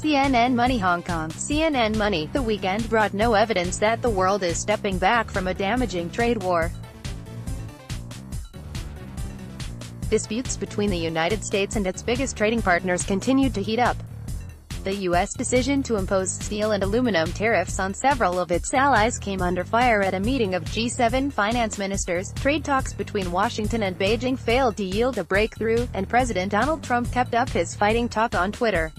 CNN Money Hong Kong. CNN Money. The weekend brought no evidence that the world is stepping back from a damaging trade war. Disputes between the United States and its biggest trading partners continued to heat up. The U.S. decision to impose steel and aluminum tariffs on several of its allies came under fire at a meeting of G7 finance ministers. Trade talks between Washington and Beijing failed to yield a breakthrough, and President Donald Trump kept up his fighting talk on Twitter.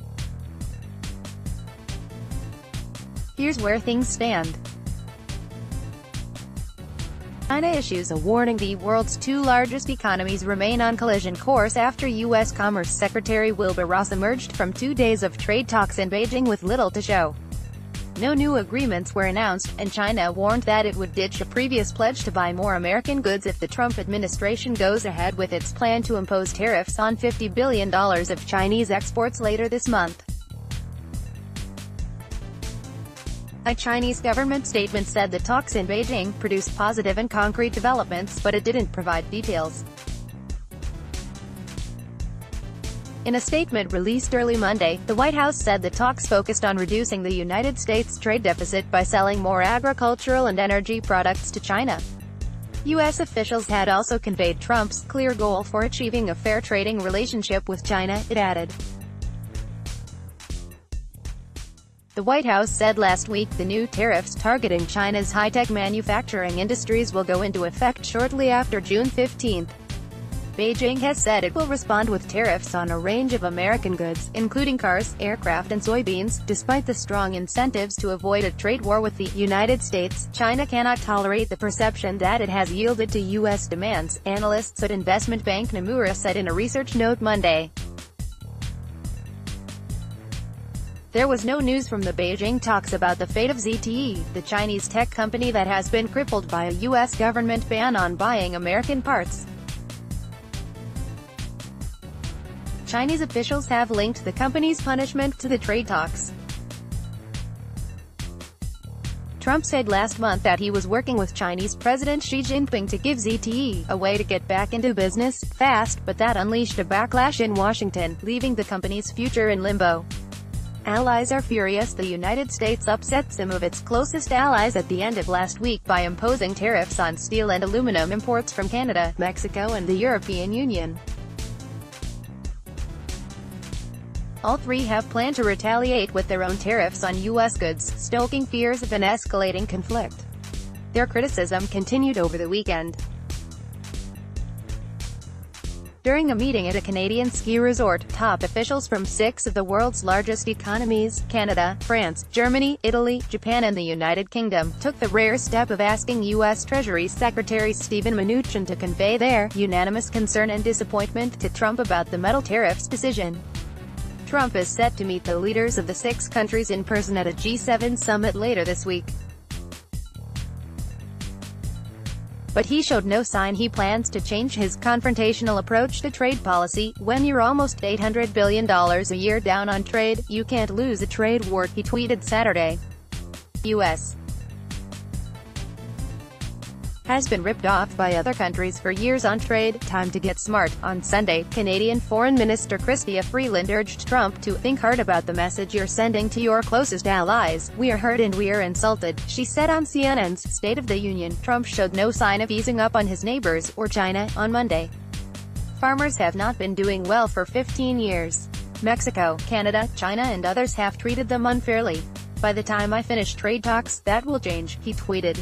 Here's where things stand. China issues a warning: the world's two largest economies remain on collision course after U.S. Commerce Secretary Wilbur Ross emerged from 2 days of trade talks in Beijing with little to show. No new agreements were announced, and China warned that it would ditch a previous pledge to buy more American goods if the Trump administration goes ahead with its plan to impose tariffs on $50 billion of Chinese exports later this month. A Chinese government statement said the talks in Beijing produced positive and concrete developments, but it didn't provide details. In a statement released early Monday, the White House said the talks focused on reducing the United States' trade deficit by selling more agricultural and energy products to China. U.S. officials had also conveyed Trump's clear goal for achieving a fair trading relationship with China, it added. The White House said last week the new tariffs targeting China's high-tech manufacturing industries will go into effect shortly after June 15. Beijing has said it will respond with tariffs on a range of American goods, including cars, aircraft and soybeans. Despite the strong incentives to avoid a trade war with the United States, China cannot tolerate the perception that it has yielded to U.S. demands, analysts at investment bank Nomura said in a research note Monday. There was no news from the Beijing talks about the fate of ZTE, the Chinese tech company that has been crippled by a U.S. government ban on buying American parts. Chinese officials have linked the company's punishment to the trade talks. Trump said last month that he was working with Chinese President Xi Jinping to give ZTE a way to get back into business fast, but that unleashed a backlash in Washington, leaving the company's future in limbo. Allies are furious. The United States upset some of its closest allies at the end of last week by imposing tariffs on steel and aluminum imports from Canada, Mexico and the European Union. All three have planned to retaliate with their own tariffs on U.S. goods, stoking fears of an escalating conflict. Their criticism continued over the weekend. During a meeting at a Canadian ski resort, top officials from 6 of the world's largest economies, Canada, France, Germany, Italy, Japan and the United Kingdom, took the rare step of asking U.S. Treasury Secretary Steven Mnuchin to convey their unanimous concern and disappointment to Trump about the metal tariffs decision. Trump is set to meet the leaders of the 6 countries in person at a G7 summit later this week. But he showed no sign he plans to change his confrontational approach to trade policy. When you're almost $800 billion a year down on trade, you can't lose a trade war, he tweeted Saturday. U.S. has been ripped off by other countries for years on trade. Time to get smart. On Sunday, Canadian Foreign Minister Chrystia Freeland urged Trump to think hard about the message you're sending to your closest allies. We are hurt and we are insulted, she said on CNN's State of the Union. Trump showed no sign of easing up on his neighbors, or China, on Monday. Farmers have not been doing well for 15 years. Mexico, Canada, China and others have treated them unfairly. By the time I finish trade talks, that will change, he tweeted.